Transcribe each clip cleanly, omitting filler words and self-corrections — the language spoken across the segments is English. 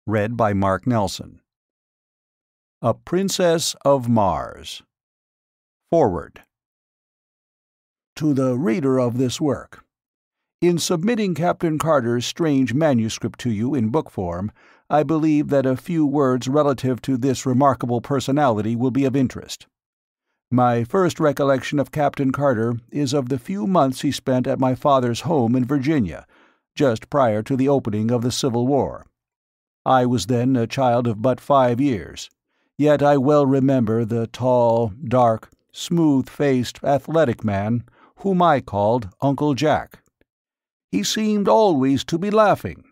Read by Mark Nelson. A Princess of Mars. Forward. To the reader of this work. In submitting Captain Carter's strange manuscript to you in book form, I believe that a few words relative to this remarkable personality will be of interest. My first recollection of Captain Carter is of the few months he spent at my father's home in Virginia, just prior to the opening of the Civil War. I was then a child of but 5 years, yet I well remember the tall, dark, smooth-faced, athletic man whom I called Uncle Jack. He seemed always to be laughing,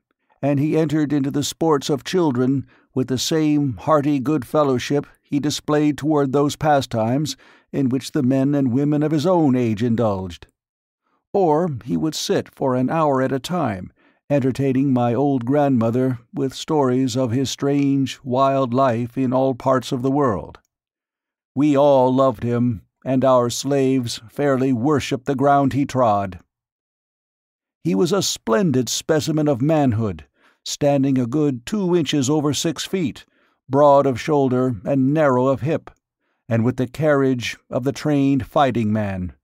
and he entered into the sports of children with the same hearty good fellowship he displayed toward those pastimes in which the men and women of his own age indulged. Or he would sit for an hour at a time, entertaining my old grandmother with stories of his strange, wild life in all parts of the world. We all loved him, and our slaves fairly worshipped the ground he trod. He was a splendid specimen of manhood, standing a good 2 inches over 6 feet, broad of shoulder and narrow of hip, and with the carriage of the trained fighting man.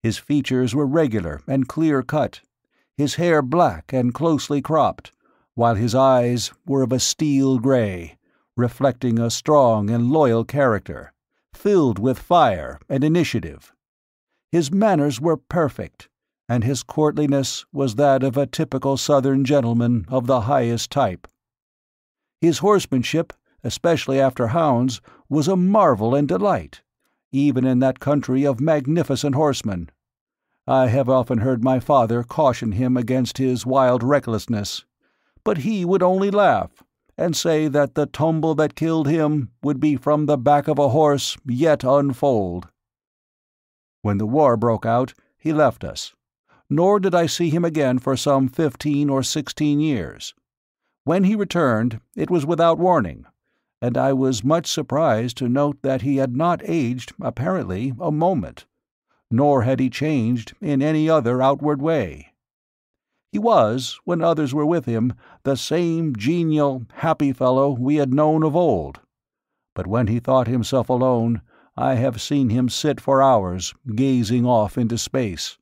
His features were regular and clear-cut, his hair black and closely cropped, while his eyes were of a steel gray, reflecting a strong and loyal character, filled with fire and initiative. His manners were perfect, and his courtliness was that of a typical Southern gentleman of the highest type. His horsemanship, especially after hounds, was a marvel and delight, even in that country of magnificent horsemen. I have often heard my father caution him against his wild recklessness, but he would only laugh, and say that the tumble that killed him would be from the back of a horse yet unfoaled. When the war broke out, he left us, nor did I see him again for some 15 or 16 years. When he returned, it was without warning, and I was much surprised to note that he had not aged, apparently, a moment, nor had he changed in any other outward way. He was, when others were with him, the same genial, happy fellow we had known of old. But when he thought himself alone, I have seen him sit for hours, gazing off into space,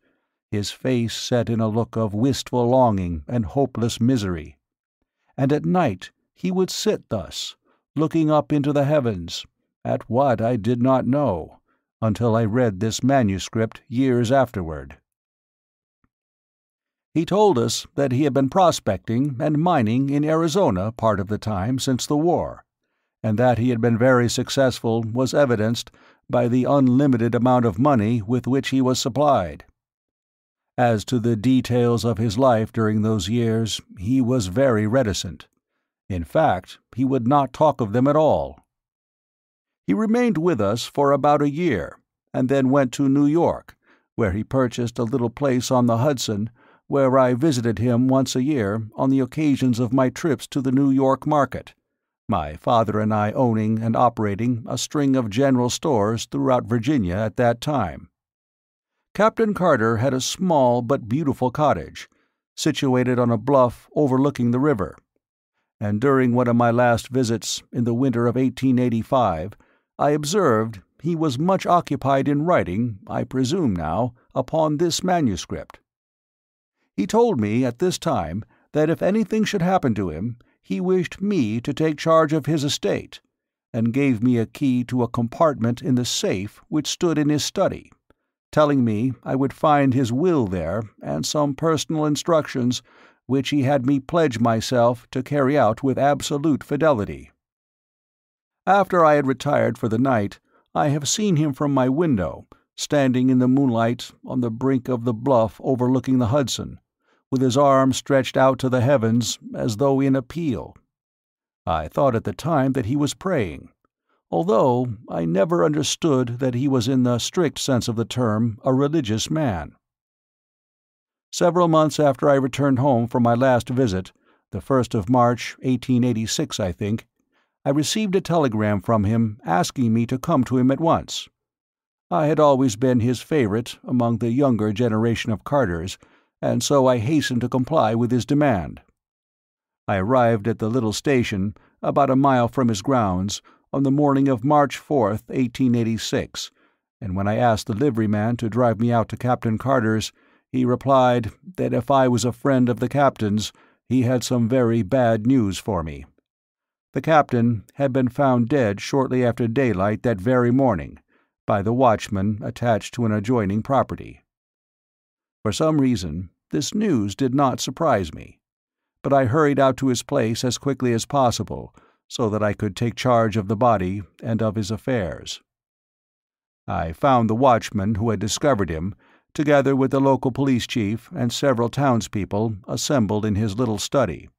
his face set in a look of wistful longing and hopeless misery. And at night he would sit thus, looking up into the heavens, at what I did not know, until I read this manuscript years afterward. He told us that he had been prospecting and mining in Arizona part of the time since the war, and that he had been very successful was evidenced by the unlimited amount of money with which he was supplied. As to the details of his life during those years, he was very reticent. In fact, he would not talk of them at all. He remained with us for about a year, and then went to New York, where he purchased a little place on the Hudson, where I visited him once a year on the occasions of my trips to the New York market, my father and I owning and operating a string of general stores throughout Virginia at that time. Captain Carter had a small but beautiful cottage, situated on a bluff overlooking the river, and during one of my last visits in the winter of 1885, I observed he was much occupied in writing, I presume now, upon this manuscript. He told me at this time that if anything should happen to him, he wished me to take charge of his estate, and gave me a key to a compartment in the safe which stood in his study, telling me I would find his will there and some personal instructions which he had me pledge myself to carry out with absolute fidelity. After I had retired for the night, I have seen him from my window, standing in the moonlight on the brink of the bluff overlooking the Hudson, with his arms stretched out to the heavens as though in appeal. I thought at the time that he was praying, although I never understood that he was in the strict sense of the term a religious man. Several months after I returned home from my last visit, the 1st of March, 1886, I think, I received a telegram from him asking me to come to him at once. I had always been his favorite among the younger generation of Carters, and so I hastened to comply with his demand. I arrived at the little station, about a mile from his grounds, on the morning of March 4th, 1886, and when I asked the liveryman to drive me out to Captain Carter's, he replied that if I was a friend of the captain's, he had some very bad news for me. The captain had been found dead shortly after daylight that very morning, by the watchman attached to an adjoining property. For some reason, this news did not surprise me, but I hurried out to his place as quickly as possible, so that I could take charge of the body and of his affairs. I found the watchman who had discovered him, together with the local police chief and several townspeople, assembled in his little study.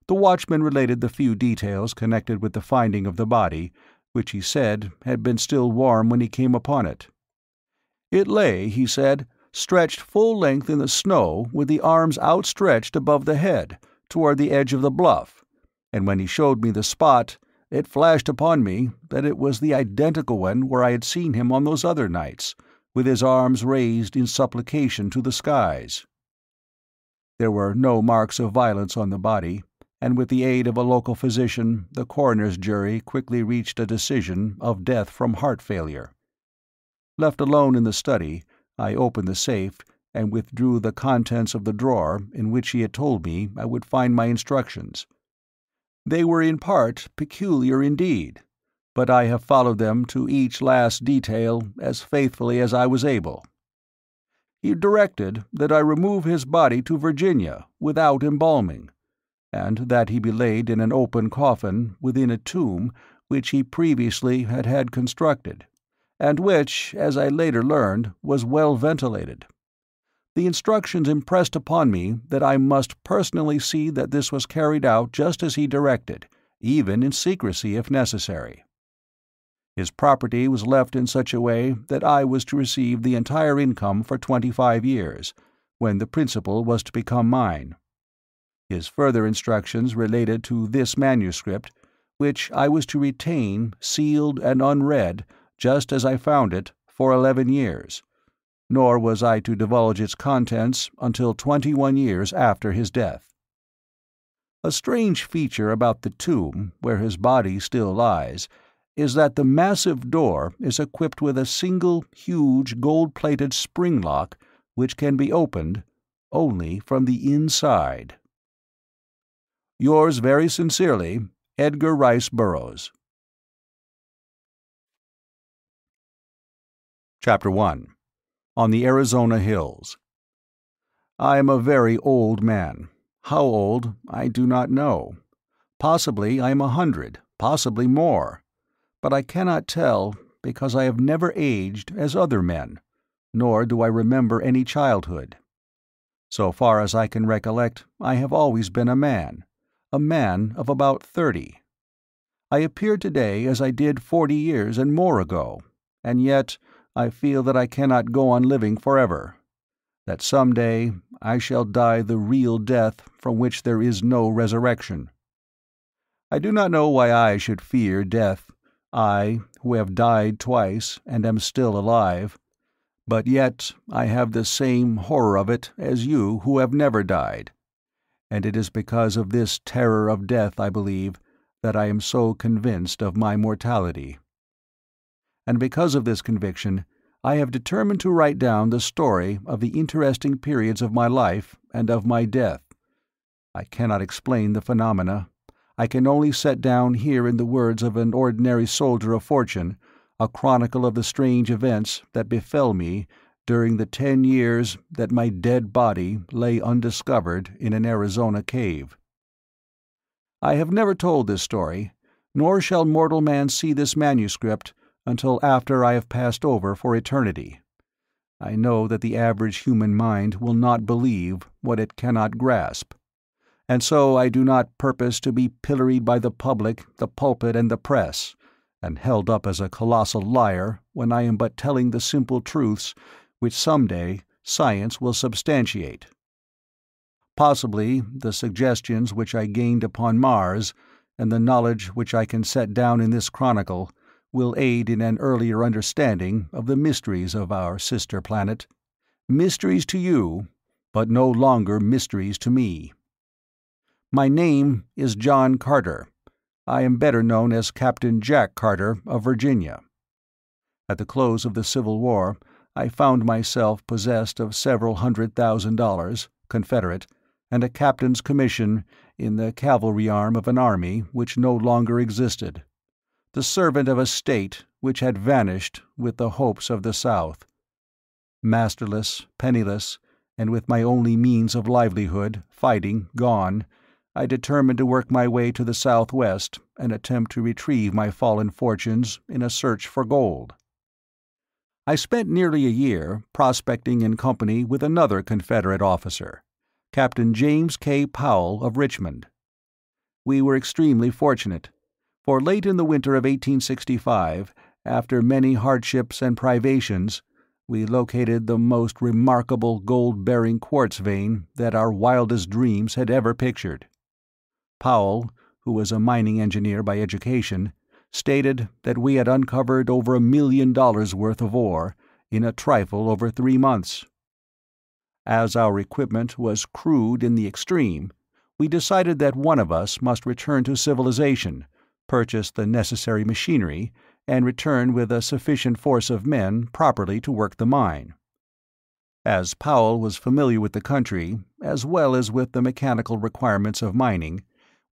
The watchman related the few details connected with the finding of the body, which he said had been still warm when he came upon it. It lay, he said, stretched full length in the snow with the arms outstretched above the head, toward the edge of the bluff, and when he showed me the spot, it flashed upon me that it was the identical one where I had seen him on those other nights, with his arms raised in supplication to the skies. There were no marks of violence on the body, and with the aid of a local physician, the coroner's jury quickly reached a decision of death from heart failure. Left alone in the study, I opened the safe and withdrew the contents of the drawer in which he had told me I would find my instructions. They were in part peculiar indeed, but I have followed them to each last detail as faithfully as I was able. He directed that I remove his body to Virginia without embalming, and that he be laid in an open coffin within a tomb which he previously had had constructed, and which, as I later learned, was well ventilated. The instructions impressed upon me that I must personally see that this was carried out just as he directed, even in secrecy if necessary. His property was left in such a way that I was to receive the entire income for 25 years, when the principal was to become mine. His further instructions related to this manuscript, which I was to retain sealed and unread, just as I found it, for 11 years, nor was I to divulge its contents until 21 years after his death. A strange feature about the tomb, where his body still lies, is that the massive door is equipped with a single huge gold-plated spring lock which can be opened only from the inside. Yours very sincerely, Edgar Rice Burroughs. Chapter 1. On the Arizona Hills. I am a very old man. How old, I do not know. Possibly I am 100, possibly more. But I cannot tell, because I have never aged as other men, nor do I remember any childhood. So far as I can recollect, I have always been a man of about 30. I appear today as I did 40 years and more ago, and yet I feel that I cannot go on living forever, that some day I shall die the real death from which there is no resurrection. I do not know why I should fear death, I, who have died twice and am still alive, but yet I have the same horror of it as you who have never died, and it is because of this terror of death, I believe, that I am so convinced of my mortality. And because of this conviction, I have determined to write down the story of the interesting periods of my life and of my death. I cannot explain the phenomena. I can only set down here in the words of an ordinary soldier of fortune a chronicle of the strange events that befell me during the 10 years that my dead body lay undiscovered in an Arizona cave. I have never told this story, nor shall mortal man see this manuscript until after I have passed over for eternity. I know that the average human mind will not believe what it cannot grasp, and so I do not purpose to be pilloried by the public, the pulpit, and the press, and held up as a colossal liar when I am but telling the simple truths which some day science will substantiate. Possibly the suggestions which I gained upon Mars, and the knowledge which I can set down in this chronicle, will aid in an earlier understanding of the mysteries of our sister planet. Mysteries to you, but no longer mysteries to me. My name is John Carter. I am better known as Captain Jack Carter of Virginia. At the close of the Civil War, I found myself possessed of several $100,000, Confederate, and a captain's commission in the cavalry arm of an army which no longer existed, the servant of a state which had vanished with the hopes of the South. Masterless, penniless, and with my only means of livelihood, fighting, gone, I determined to work my way to the Southwest and attempt to retrieve my fallen fortunes in a search for gold. I spent nearly a year prospecting in company with another Confederate officer, Captain James K. Powell of Richmond. We were extremely fortunate, for late in the winter of 1865, after many hardships and privations, we located the most remarkable gold-bearing quartz vein that our wildest dreams had ever pictured. Powell, who was a mining engineer by education, stated that we had uncovered over $1 million worth of ore in a trifle over 3 months. As our equipment was crude in the extreme, we decided that one of us must return to civilization, purchase the necessary machinery, and return with a sufficient force of men properly to work the mine. As Powell was familiar with the country, as well as with the mechanical requirements of mining,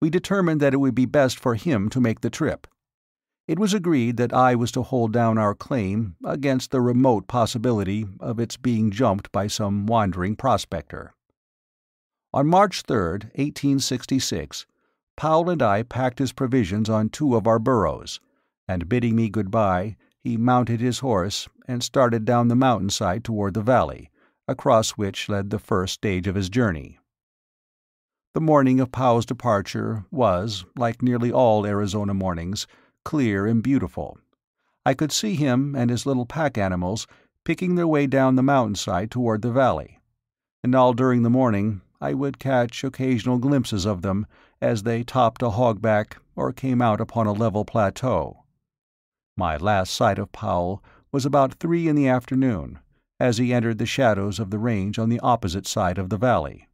we determined that it would be best for him to make the trip. It was agreed that I was to hold down our claim against the remote possibility of its being jumped by some wandering prospector. On March 3rd, 1866, Powell and I packed his provisions on 2 of our burros, and bidding me good-bye, he mounted his horse and started down the mountainside toward the valley, across which led the first stage of his journey. The morning of Powell's departure was, like nearly all Arizona mornings, clear and beautiful. I could see him and his little pack animals picking their way down the mountainside toward the valley, and all during the morning I would catch occasional glimpses of them as they topped a hogback or came out upon a level plateau. My last sight of Powell was about 3 in the afternoon, as he entered the shadows of the range on the opposite side of the valley.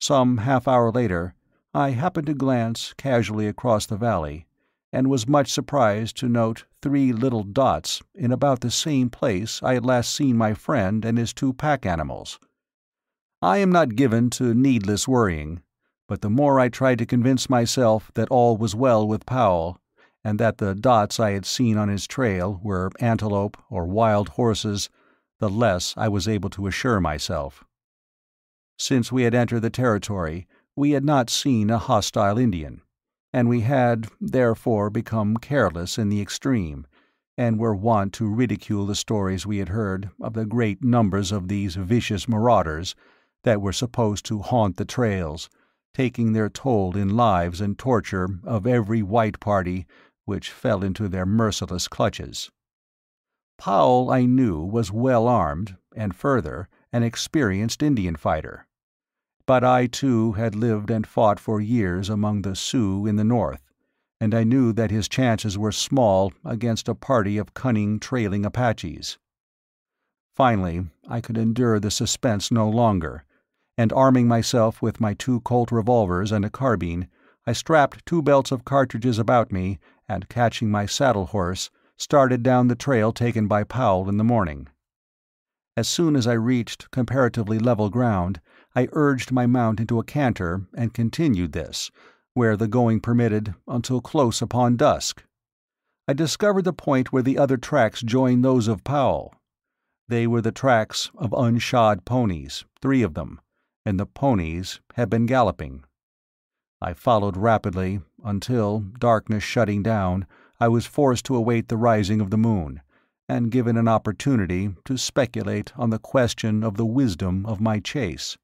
Some half-hour later, I happened to glance casually across the valley, and was much surprised to note 3 little dots in about the same place I had last seen my friend and his 2 pack animals. I am not given to needless worrying, but the more I tried to convince myself that all was well with Powell, and that the dots I had seen on his trail were antelope or wild horses, the less I was able to assure myself. Since we had entered the territory, we had not seen a hostile Indian, and we had, therefore, become careless in the extreme, and were wont to ridicule the stories we had heard of the great numbers of these vicious marauders that were supposed to haunt the trails, taking their toll in lives and torture of every white party which fell into their merciless clutches. Powell, I knew, was well armed, and further, an experienced Indian fighter. But I, too, had lived and fought for years among the Sioux in the north, and I knew that his chances were small against a party of cunning trailing Apaches. Finally, I could endure the suspense no longer, and arming myself with my 2 Colt revolvers and a carbine, I strapped 2 belts of cartridges about me and, catching my saddle horse, started down the trail taken by Powell in the morning. As soon as I reached comparatively level ground, I urged my mount into a canter and continued this, where the going permitted, until close upon dusk. I discovered the point where the other tracks joined those of Powell. They were the tracks of unshod ponies, 3 of them, and the ponies had been galloping. I followed rapidly until, darkness shutting down, I was forced to await the rising of the moon, and given an opportunity to speculate on the question of the wisdom of my chase.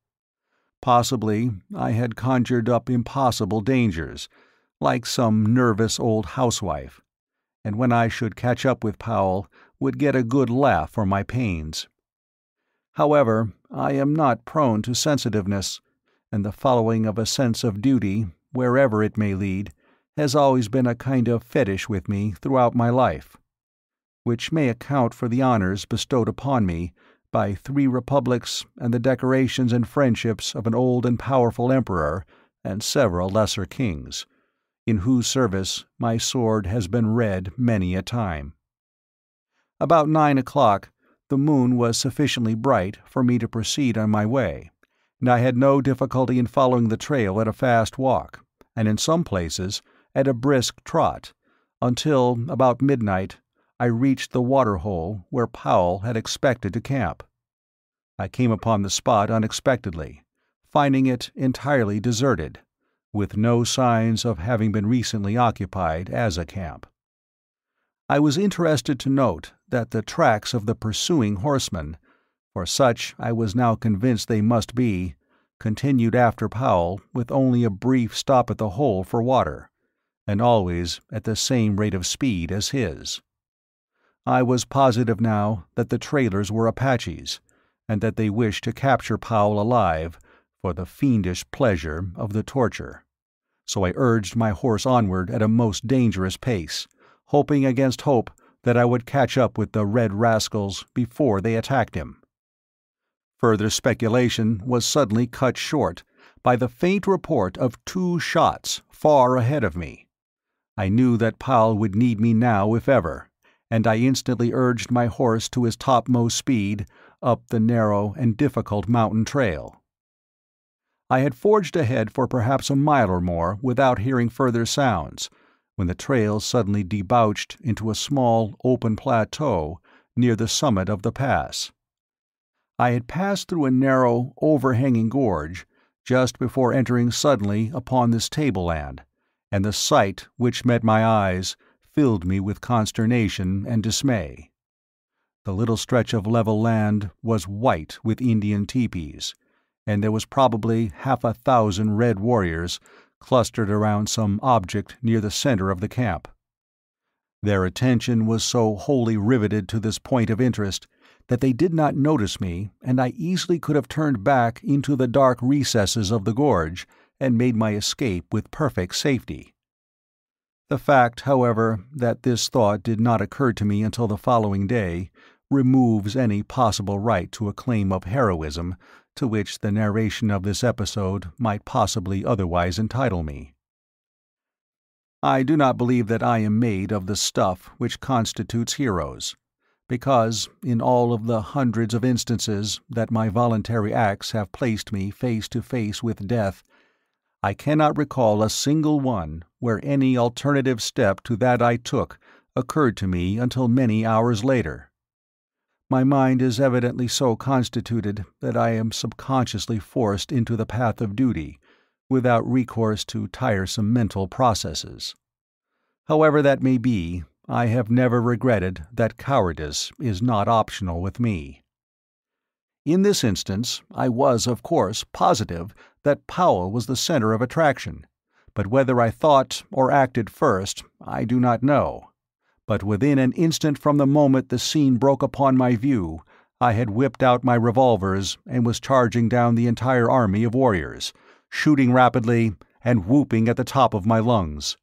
Possibly I had conjured up impossible dangers, like some nervous old housewife, and when I should catch up with Powell, would get a good laugh for my pains. However, I am not prone to sensitiveness, and the following of a sense of duty, wherever it may lead, has always been a kind of fetish with me throughout my life, which may account for the honors bestowed upon me by 3 republics and the decorations and friendships of an old and powerful emperor and several lesser kings, in whose service my sword has been red many a time. About 9 o'clock, the moon was sufficiently bright for me to proceed on my way, and I had no difficulty in following the trail at a fast walk, and in some places at a brisk trot, until, about midnight, I reached the water-hole where Powell had expected to camp. I came upon the spot unexpectedly, finding it entirely deserted, with no signs of having been recently occupied as a camp. I was interested to note that the tracks of the pursuing horsemen, for such I was now convinced they must be, continued after Powell with only a brief stop at the hole for water, and always at the same rate of speed as his. I was positive now that the trailers were Apaches, and that they wished to capture Powell alive for the fiendish pleasure of the torture. So I urged my horse onward at a most dangerous pace, hoping against hope that I would catch up with the red rascals before they attacked him. Further speculation was suddenly cut short by the faint report of 2 shots far ahead of me. I knew that Powell would need me now if ever, and I instantly urged my horse to his topmost speed up the narrow and difficult mountain trail. I had forged ahead for perhaps a mile or more without hearing further sounds, when the trail suddenly debouched into a small open plateau near the summit of the pass. I had passed through a narrow, overhanging gorge just before entering suddenly upon this tableland, and the sight which met my eyes filled me with consternation and dismay. The little stretch of level land was white with Indian teepees, and there was probably 1,000 red warriors clustered around some object near the center of the camp. Their attention was so wholly riveted to this point of interest that they did not notice me, and I easily could have turned back into the dark recesses of the gorge and made my escape with perfect safety. The fact, however, that this thought did not occur to me until the following day removes any possible right to a claim of heroism to which the narration of this episode might possibly otherwise entitle me. I do not believe that I am made of the stuff which constitutes heroes, because, in all of the hundreds of instances that my voluntary acts have placed me face to face with death, I cannot recall a single one where any alternative step to that I took occurred to me until many hours later. My mind is evidently so constituted that I am subconsciously forced into the path of duty, without recourse to tiresome mental processes. However that may be, I have never regretted that cowardice is not optional with me. In this instance, I was, of course, positive that Powell was the center of attraction, but whether I thought or acted first, I do not know. But within an instant from the moment the scene broke upon my view, I had whipped out my revolvers and was charging down the entire army of warriors, shooting rapidly and whooping at the top of my lungs.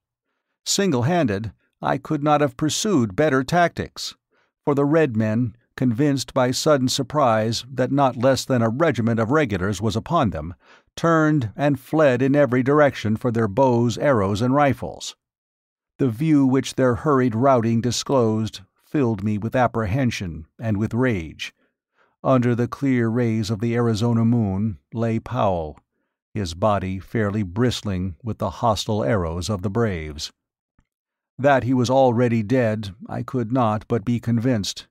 Single-handed, I could not have pursued better tactics, for the red men, convinced by sudden surprise that not less than a regiment of regulars was upon them, turned and fled in every direction for their bows, arrows, and rifles. The view which their hurried routing disclosed filled me with apprehension and with rage. Under the clear rays of the Arizona moon lay Powell, his body fairly bristling with the hostile arrows of the braves. That he was already dead I could not but be convinced,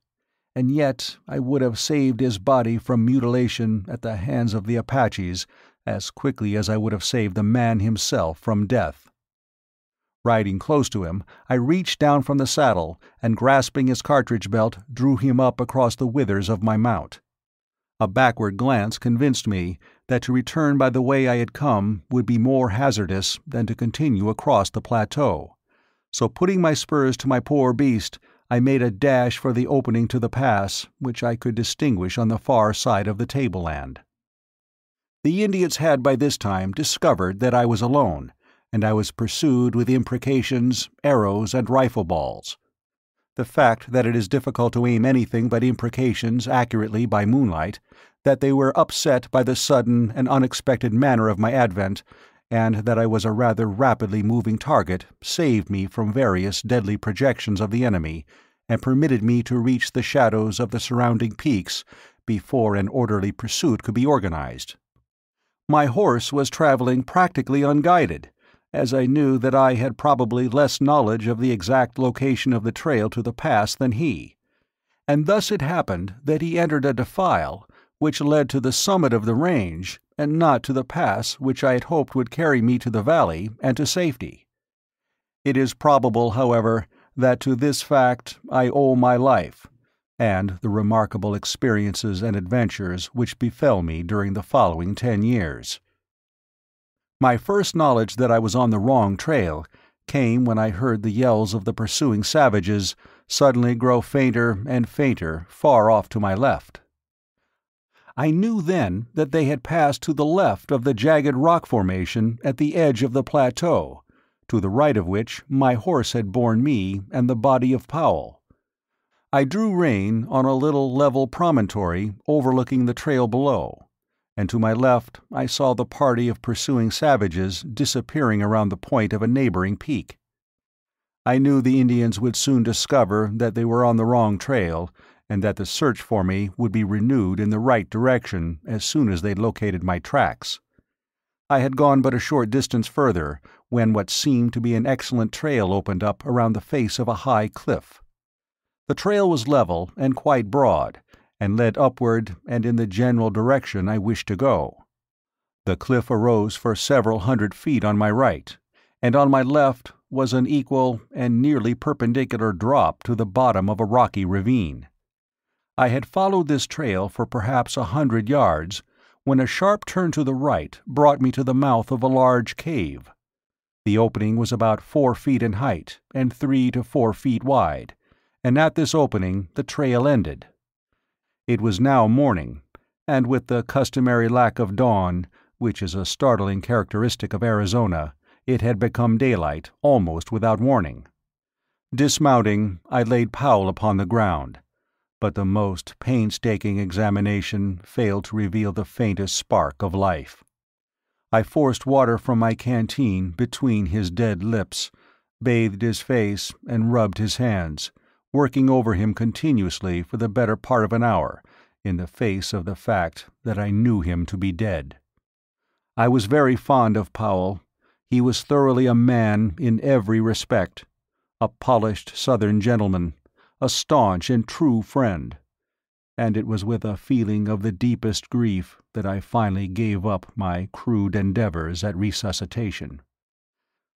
and yet I would have saved his body from mutilation at the hands of the Apaches as quickly as I would have saved the man himself from death. Riding close to him, I reached down from the saddle, and grasping his cartridge belt, drew him up across the withers of my mount. A backward glance convinced me that to return by the way I had come would be more hazardous than to continue across the plateau, so putting my spurs to my poor beast, I made a dash for the opening to the pass, which I could distinguish on the far side of the tableland. The Indians had by this time discovered that I was alone, and I was pursued with imprecations, arrows, and rifle balls. The fact that it is difficult to aim anything but imprecations accurately by moonlight, that they were upset by the sudden and unexpected manner of my advent, and that I was a rather rapidly moving target saved me from various deadly projections of the enemy and permitted me to reach the shadows of the surrounding peaks before an orderly pursuit could be organized. My horse was traveling practically unguided, as I knew that I had probably less knowledge of the exact location of the trail to the pass than he, and thus it happened that he entered a defile which led to the summit of the range, and not to the pass which I had hoped would carry me to the valley and to safety. It is probable, however, that to this fact I owe my life, and the remarkable experiences and adventures which befell me during the following 10 years. My first knowledge that I was on the wrong trail came when I heard the yells of the pursuing savages suddenly grow fainter and fainter far off to my left. I knew then that they had passed to the left of the jagged rock formation at the edge of the plateau, to the right of which my horse had borne me and the body of Powell. I drew rein on a little level promontory overlooking the trail below, and to my left I saw the party of pursuing savages disappearing around the point of a neighboring peak. I knew the Indians would soon discover that they were on the wrong trail, and that the search for me would be renewed in the right direction as soon as they located my tracks. I had gone but a short distance further when what seemed to be an excellent trail opened up around the face of a high cliff. The trail was level and quite broad, and led upward and in the general direction I wished to go. The cliff arose for several hundred feet on my right, and on my left was an equal and nearly perpendicular drop to the bottom of a rocky ravine. I had followed this trail for perhaps 100 yards when a sharp turn to the right brought me to the mouth of a large cave. The opening was about 4 feet in height and 3 to 4 feet wide, and at this opening the trail ended. It was now morning, and with the customary lack of dawn, which is a startling characteristic of Arizona, it had become daylight almost without warning. Dismounting, I laid Powell upon the ground, but the most painstaking examination failed to reveal the faintest spark of life. I forced water from my canteen between his dead lips, bathed his face, and rubbed his hands, working over him continuously for the better part of an hour, in the face of the fact that I knew him to be dead. I was very fond of Powell. He was thoroughly a man in every respect, a polished Southern gentleman, a staunch and true friend, and it was with a feeling of the deepest grief that I finally gave up my crude endeavors at resuscitation.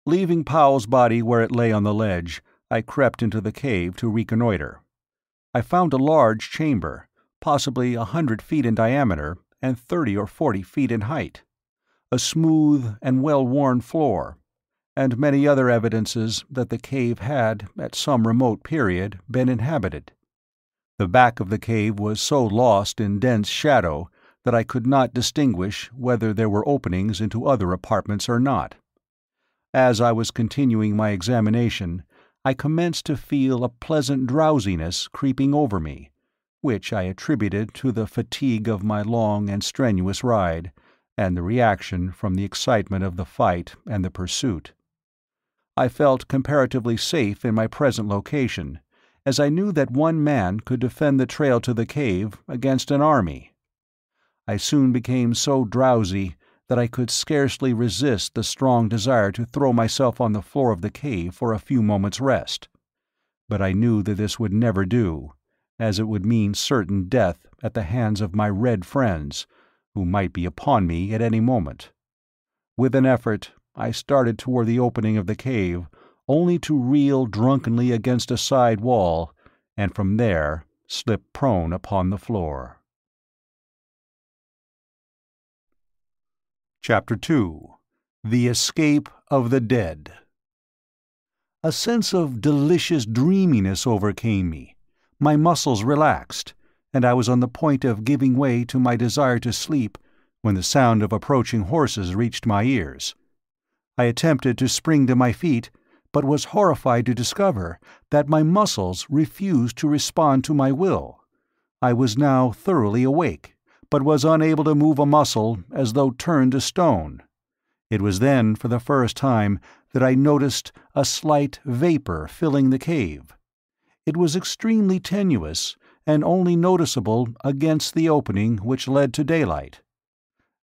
Leaving Powell's body where it lay on the ledge, I crept into the cave to reconnoiter. I found a large chamber, possibly 100 feet in diameter and 30 or 40 feet in height, a smooth and well-worn floor, and many other evidences that the cave had, at some remote period, been inhabited. The back of the cave was so lost in dense shadow that I could not distinguish whether there were openings into other apartments or not. As I was continuing my examination, I commenced to feel a pleasant drowsiness creeping over me, which I attributed to the fatigue of my long and strenuous ride, and the reaction from the excitement of the fight and the pursuit. I felt comparatively safe in my present location, as I knew that one man could defend the trail to the cave against an army. I soon became so drowsy that I could scarcely resist the strong desire to throw myself on the floor of the cave for a few moments' rest. But I knew that this would never do, as it would mean certain death at the hands of my red friends, who might be upon me at any moment. With an effort, I started toward the opening of the cave, only to reel drunkenly against a side wall, and from there slip prone upon the floor. Chapter 2. The Escape of the Dead. A sense of delicious dreaminess overcame me. My muscles relaxed, and I was on the point of giving way to my desire to sleep when the sound of approaching horses reached my ears. I attempted to spring to my feet, but was horrified to discover that my muscles refused to respond to my will. I was now thoroughly awake, but was unable to move a muscle, as though turned to stone. It was then, for the first time, that I noticed a slight vapor filling the cave. It was extremely tenuous, and only noticeable against the opening which led to daylight.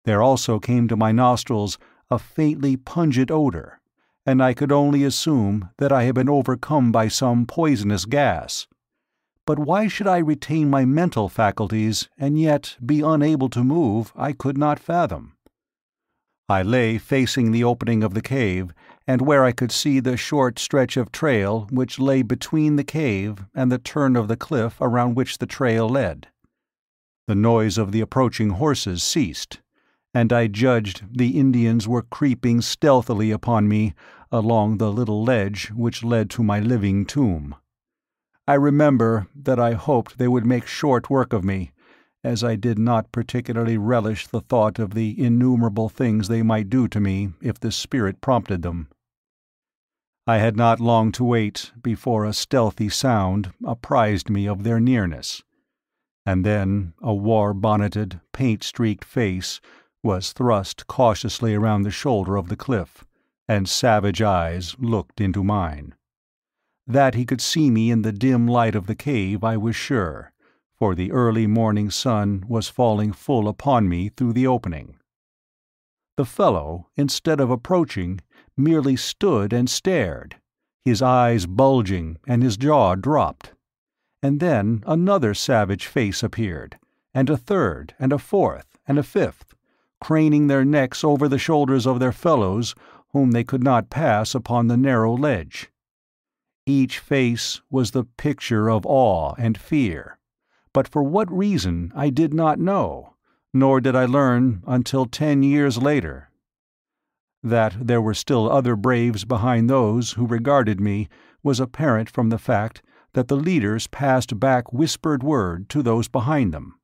There also came to my nostrils a faintly pungent odor, and I could only assume that I had been overcome by some poisonous gas. But why should I retain my mental faculties and yet be unable to move, I could not fathom. I lay facing the opening of the cave, and where I could see the short stretch of trail which lay between the cave and the turn of the cliff around which the trail led. The noise of the approaching horses ceased, and I judged the Indians were creeping stealthily upon me along the little ledge which led to my living tomb. I remember that I hoped they would make short work of me, as I did not particularly relish the thought of the innumerable things they might do to me if the spirit prompted them. I had not long to wait before a stealthy sound apprised me of their nearness, and then a war-bonneted, paint-streaked face was thrust cautiously around the shoulder of the cliff, and savage eyes looked into mine. That he could see me in the dim light of the cave I was sure, for the early morning sun was falling full upon me through the opening. The fellow, instead of approaching, merely stood and stared, his eyes bulging and his jaw dropped. And then another savage face appeared, and a third, and a fourth, and a fifth, craning their necks over the shoulders of their fellows whom they could not pass upon the narrow ledge. Each face was the picture of awe and fear, but for what reason I did not know, nor did I learn until 10 years later. That there were still other braves behind those who regarded me was apparent from the fact that the leaders passed back whispered word to those behind them.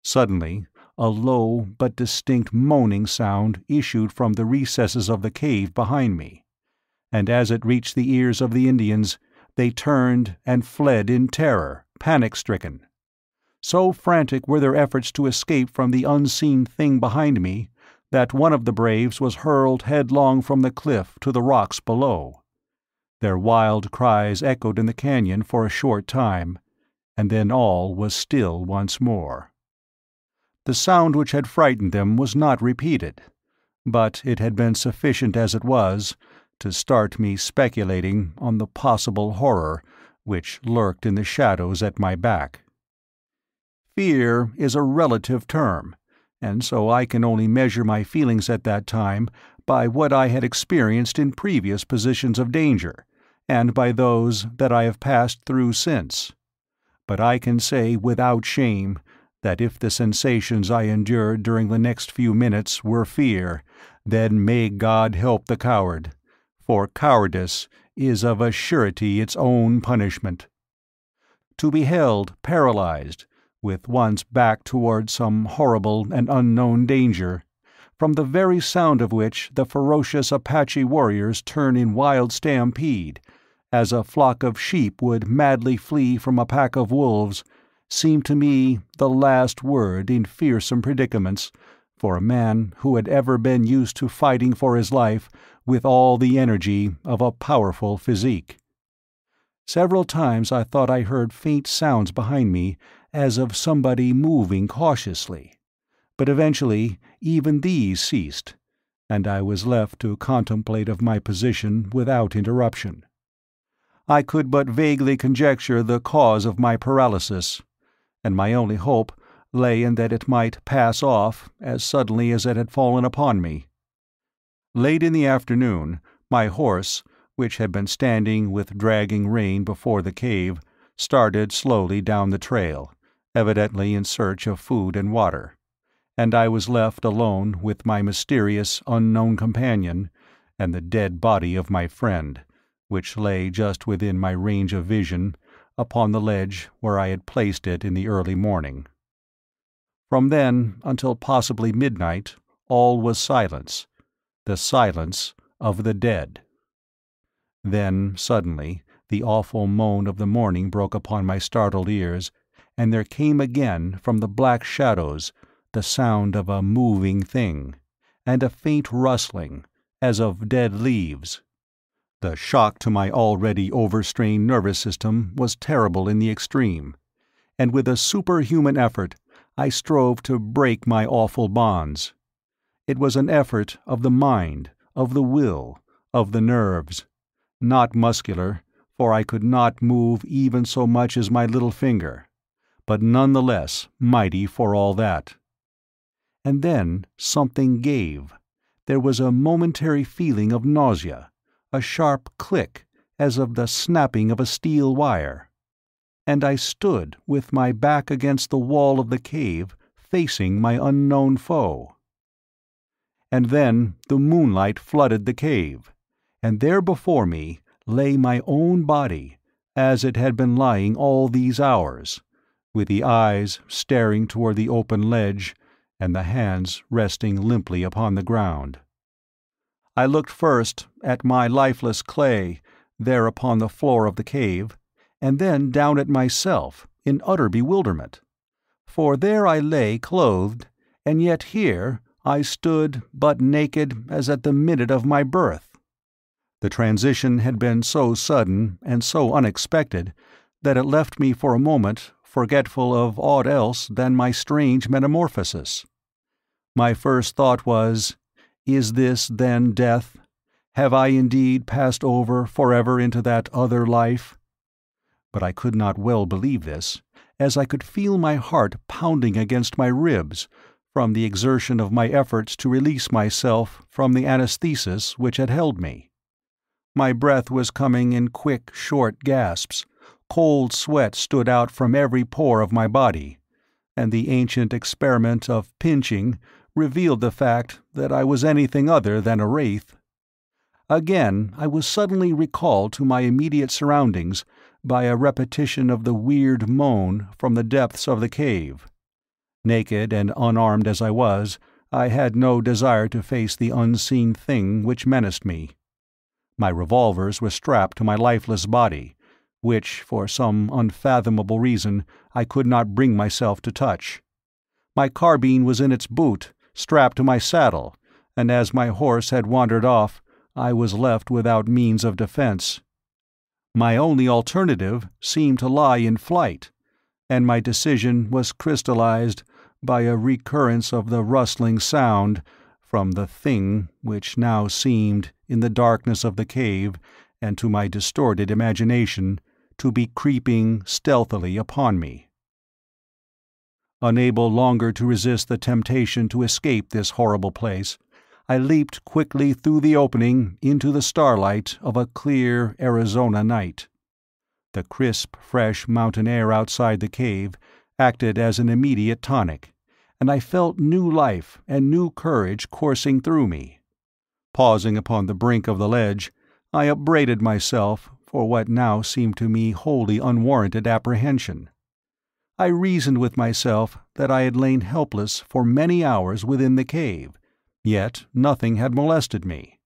Suddenly, a low but distinct moaning sound issued from the recesses of the cave behind me, and as it reached the ears of the Indians, they turned and fled in terror, panic-stricken. So frantic were their efforts to escape from the unseen thing behind me that one of the braves was hurled headlong from the cliff to the rocks below. Their wild cries echoed in the canyon for a short time, and then all was still once more. The sound which had frightened them was not repeated, but it had been sufficient as it was to start me speculating on the possible horror which lurked in the shadows at my back. Fear is a relative term, and so I can only measure my feelings at that time by what I had experienced in previous positions of danger, and by those that I have passed through since. But I can say without shame that if the sensations I endured during the next few minutes were fear, then may God help the coward, for cowardice is of a surety its own punishment. To be held paralyzed, with one's back toward some horrible and unknown danger, from the very sound of which the ferocious Apache warriors turn in wild stampede, as a flock of sheep would madly flee from a pack of wolves, seemed to me the last word in fearsome predicaments for a man who had ever been used to fighting for his life with all the energy of a powerful physique. Several times I thought I heard faint sounds behind me as of somebody moving cautiously, but eventually even these ceased, and I was left to contemplate of my position without interruption. I could but vaguely conjecture the cause of my paralysis, and my only hope lay in that it might pass off as suddenly as it had fallen upon me. Late in the afternoon, my horse, which had been standing with dragging rein before the cave, started slowly down the trail, evidently in search of food and water, and I was left alone with my mysterious, unknown companion and the dead body of my friend, which lay just within my range of vision, upon the ledge where I had placed it in the early morning. From then until possibly midnight, all was silence, the silence of the dead. Then, suddenly, the awful moan of the morning broke upon my startled ears, and there came again from the black shadows the sound of a moving thing, and a faint rustling, as of dead leaves. The shock to my already overstrained nervous system was terrible in the extreme, and with a superhuman effort I strove to break my awful bonds. It was an effort of the mind, of the will, of the nerves, not muscular, for I could not move even so much as my little finger, but none the less mighty for all that. And then something gave. There was a momentary feeling of nausea, a sharp click as of the snapping of a steel wire. And I stood with my back against the wall of the cave, facing my unknown foe. And then the moonlight flooded the cave, and there before me lay my own body, as it had been lying all these hours, with the eyes staring toward the open ledge, and the hands resting limply upon the ground. I looked first at my lifeless clay, there upon the floor of the cave, and then down at myself, in utter bewilderment. For there I lay clothed, and yet here I stood but naked as at the minute of my birth. The transition had been so sudden and so unexpected that it left me for a moment forgetful of aught else than my strange metamorphosis. My first thought was, is this then death? Have I indeed passed over forever into that other life? But I could not well believe this, as I could feel my heart pounding against my ribs from the exertion of my efforts to release myself from the anaesthesis which had held me. My breath was coming in quick, short gasps, cold sweat stood out from every pore of my body, and the ancient experiment of pinching revealed the fact that I was anything other than a wraith. Again I was suddenly recalled to my immediate surroundings by a repetition of the weird moan from the depths of the cave. Naked and unarmed as I was, I had no desire to face the unseen thing which menaced me. My revolvers were strapped to my lifeless body, which, for some unfathomable reason, I could not bring myself to touch. My carbine was in its boot, strapped to my saddle, and as my horse had wandered off, I was left without means of defense. My only alternative seemed to lie in flight, and my decision was crystallized by a recurrence of the rustling sound from the thing which now seemed, in the darkness of the cave, and to my distorted imagination, to be creeping stealthily upon me. Unable longer to resist the temptation to escape this horrible place, I leaped quickly through the opening into the starlight of a clear Arizona night. The crisp, fresh mountain air outside the cave acted as an immediate tonic, and I felt new life and new courage coursing through me. Pausing upon the brink of the ledge, I upbraided myself for what now seemed to me wholly unwarranted apprehension. I reasoned with myself that I had lain helpless for many hours within the cave, yet nothing had molested me,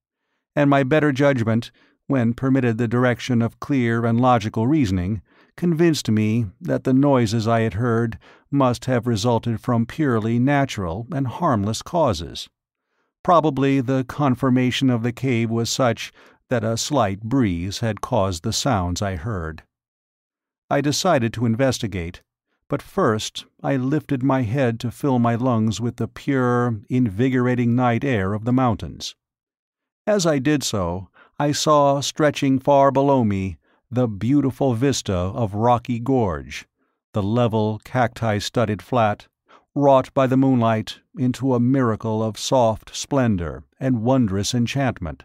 and my better judgment, when permitted the direction of clear and logical reasoning, convinced me that the noises I had heard must have resulted from purely natural and harmless causes. Probably the conformation of the cave was such that a slight breeze had caused the sounds I heard. I decided to investigate, but first I lifted my head to fill my lungs with the pure, invigorating night air of the mountains. As I did so, I saw, stretching far below me, the beautiful vista of Rocky Gorge, the level, cacti-studded flat, wrought by the moonlight into a miracle of soft splendor and wondrous enchantment.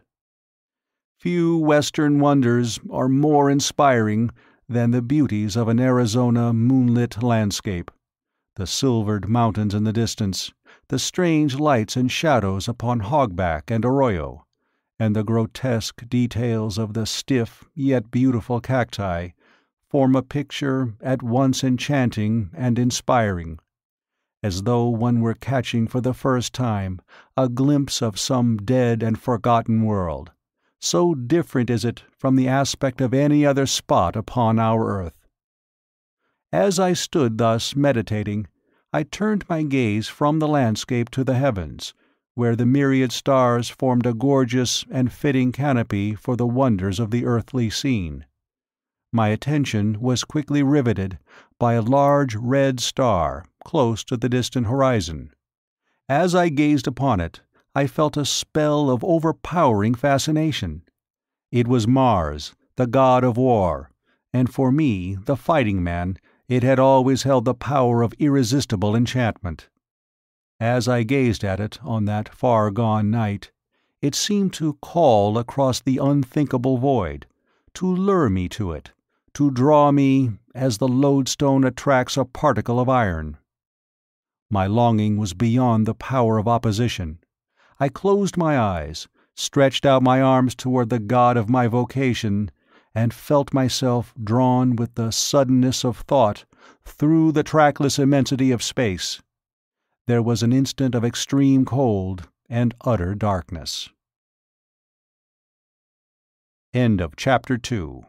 Few Western wonders are more inspiring than the beauties of an Arizona moonlit landscape, the silvered mountains in the distance, the strange lights and shadows upon hogback and arroyo, and the grotesque details of the stiff yet beautiful cacti, form a picture at once enchanting and inspiring, as though one were catching for the first time a glimpse of some dead and forgotten world. So different is it from the aspect of any other spot upon our earth. As I stood thus meditating, I turned my gaze from the landscape to the heavens, where the myriad stars formed a gorgeous and fitting canopy for the wonders of the earthly scene. My attention was quickly riveted by a large red star close to the distant horizon. As I gazed upon it, I felt a spell of overpowering fascination. It was Mars, the god of war, and for me, the fighting man, it had always held the power of irresistible enchantment. As I gazed at it on that far-gone night, it seemed to call across the unthinkable void, to lure me to it, to draw me as the lodestone attracts a particle of iron. My longing was beyond the power of opposition. I closed my eyes, stretched out my arms toward the god of my vocation, and felt myself drawn with the suddenness of thought through the trackless immensity of space. There was an instant of extreme cold and utter darkness. End of Chapter 2.